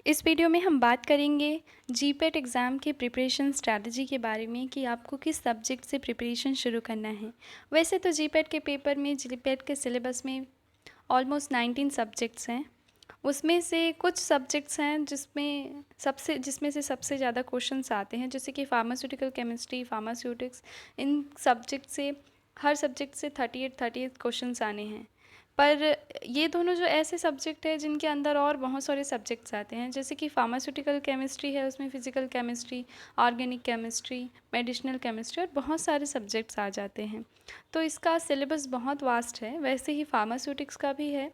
इस वीडियो में हम बात करेंगे जीपेट एग्ज़ाम के प्रिपरेशन स्ट्रैटेजी के बारे में कि आपको किस सब्जेक्ट से प्रिपरेशन शुरू करना है। वैसे तो जीपेट के पेपर में जीपेट के सिलेबस में ऑलमोस्ट 19 सब्जेक्ट्स हैं। उसमें से कुछ सब्जेक्ट्स हैं जिसमें से सबसे ज़्यादा क्वेश्चंस आते हैं, जैसे कि फार्मास्यूटिकल केमिस्ट्री, फार्मास्यूटिक्स। इन सब्जेक्ट से हर सब्जेक्ट से 38 क्वेश्चंस आने हैं। पर ये दोनों जो ऐसे सब्जेक्ट है जिनके अंदर और बहुत सारे सब्जेक्ट्स आते हैं, जैसे कि फार्मास्यूटिकल केमिस्ट्री है, उसमें physical chemistry, organic chemistry, medicinal chemistry और बहुत सारे सब्जेक्ट्स आ जाते हैं। तो इसका सिलेबस बहुत वास्ट है। वैसे ही फार्मास्यूटिक्स का भी है।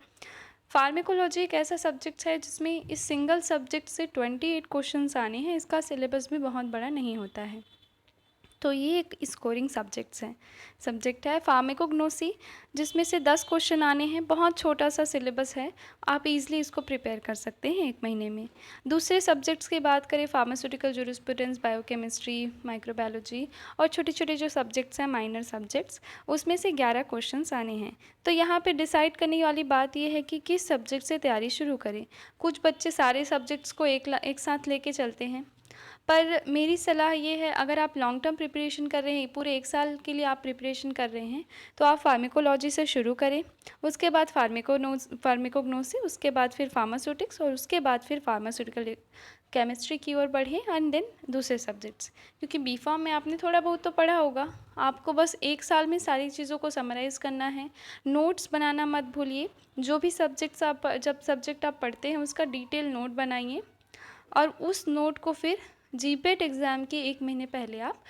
फार्मेकोलॉजी एक ऐसा सब्जेक्ट है जिसमें इस सिंगल सब्जेक्ट से 28 क्वेश्चंस आने हैं। इसका सिलेबस भी बहुत बड़ा नहीं होता है। तो ये एक स्कोरिंग सब्जेक्ट है। फार्मेकोग्नोसी, जिसमें से 10 क्वेश्चन आने हैं। बहुत छोटा सा सिलेबस है, आप इजीली इसको प्रिपेयर कर सकते हैं 1 महीने में। दूसरे सब्जेक्ट्स की बात करें, फार्मास्यूटिकल ज्यूरिस्प्रूडेंस, बायोकेमिस्ट्री, माइक्रोबायोलॉजी और छोटे छोटे जो सब्जेक्ट्स हैं, माइनर सब्जेक्ट्स, उसमें से 11 क्वेश्चंस आने हैं। तो यहाँ पे डिसाइड करने वाली बात ये है कि किस सब्जेक्ट से तैयारी शुरू करें। कुछ बच्चे सारे सब्जेक्ट्स को एक साथ लेके चलते हैं, पर मेरी सलाह ये है, अगर आप लॉन्ग टर्म प्रिपरेशन कर रहे हैं, पूरे 1 साल के लिए आप प्रिपरेशन कर रहे हैं, तो आप फार्मेकोलॉजी से शुरू करें। उसके बाद फार्मेकोग्नोसी, उसके बाद फिर फार्मास्यूटिक्स और उसके बाद फिर फार्मास्यूटिकल केमिस्ट्री की ओर बढ़ें एंड देन दूसरे सब्जेक्ट्स। क्योंकि बीफार्म में आपने थोड़ा बहुत तो पढ़ा होगा, आपको बस 1 साल में सारी चीज़ों को समराइज़ करना है। नोट्स बनाना मत भूलिए। जो भी सब्जेक्ट आप पढ़ते हैं उसका डिटेल नोट बनाइए और उस नोट को फिर जीपेट एग्ज़ाम के 1 महीने पहले आप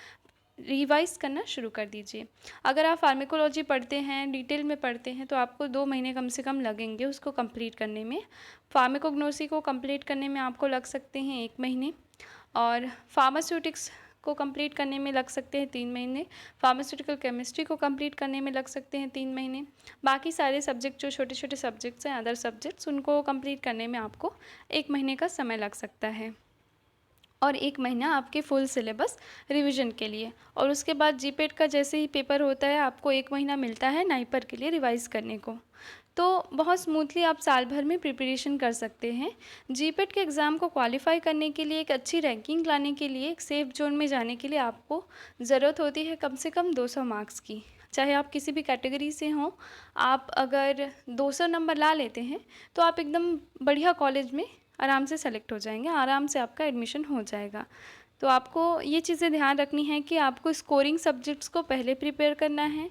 रिवाइज़ करना शुरू कर दीजिए। अगर आप फार्मेकोलॉजी पढ़ते हैं, डिटेल में पढ़ते हैं, तो आपको 2 महीने कम से कम लगेंगे उसको कंप्लीट करने में। फार्मेकोग्नोसी को कंप्लीट करने में आपको लग सकते हैं 1 महीने और फार्मास्यूटिक्स को कंप्लीट करने में लग सकते हैं 3 महीने। फार्मास्यूटिकल केमिस्ट्री को कंप्लीट करने में लग सकते हैं 3 महीने। बाकी सारे सब्जेक्ट जो छोटे छोटे सब्जेक्ट्स हैं, अदर सब्जेक्ट्स, उनको कंप्लीट करने में आपको 1 महीने का समय लग सकता है और 1 महीना आपके फुल सिलेबस रिवीजन के लिए। और उसके बाद जीपेट का जैसे ही पेपर होता है, आपको 1 महीना मिलता है नाइपर के लिए रिवाइज़ करने को। तो बहुत स्मूथली आप साल भर में प्रिपरेशन कर सकते हैं। जीपेट के एग्ज़ाम को क्वालिफ़ाई करने के लिए, एक अच्छी रैंकिंग लाने के लिए, एक सेफ़ ज़ोन में जाने के लिए आपको ज़रूरत होती है कम से कम 200 मार्क्स की। चाहे आप किसी भी कैटेगरी से हों, आप अगर 200 नंबर ला लेते हैं तो आप एकदम बढ़िया कॉलेज में आराम से सेलेक्ट हो जाएंगे, आराम से आपका एडमिशन हो जाएगा। तो आपको ये चीज़ें ध्यान रखनी है कि आपको स्कोरिंग सब्जेक्ट्स को पहले प्रिपेयर करना है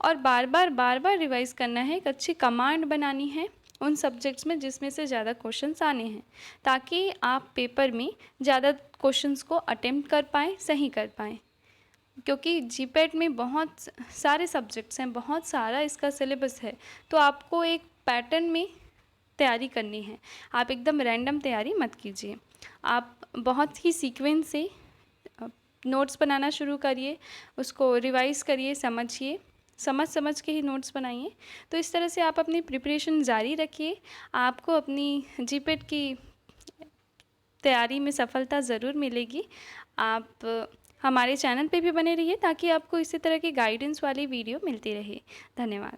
और बार बार रिवाइज़ करना है। एक अच्छी कमांड बनानी है उन सब्जेक्ट्स में जिसमें से ज़्यादा क्वेश्चंस आने हैं, ताकि आप पेपर में ज़्यादा क्वेश्चंस को अटेम्प्ट कर पाएँ, सही कर पाएँ। क्योंकि जीपेट में बहुत सारे सब्जेक्ट्स हैं, बहुत सारा इसका सिलेबस है, तो आपको एक पैटर्न में तैयारी करनी है। आप एकदम रैंडम तैयारी मत कीजिए। आप बहुत ही सीक्वेंस से नोट्स बनाना शुरू करिए, उसको रिवाइज़ करिए, समझ के ही नोट्स बनाइए। तो इस तरह से आप अपनी प्रिपरेशन जारी रखिए। आपको अपनी जीपेट की तैयारी में सफलता ज़रूर मिलेगी। आप हमारे चैनल पे भी बने रहिए ताकि आपको इसी तरह की गाइडेंस वाली वीडियो मिलती रहे। धन्यवाद।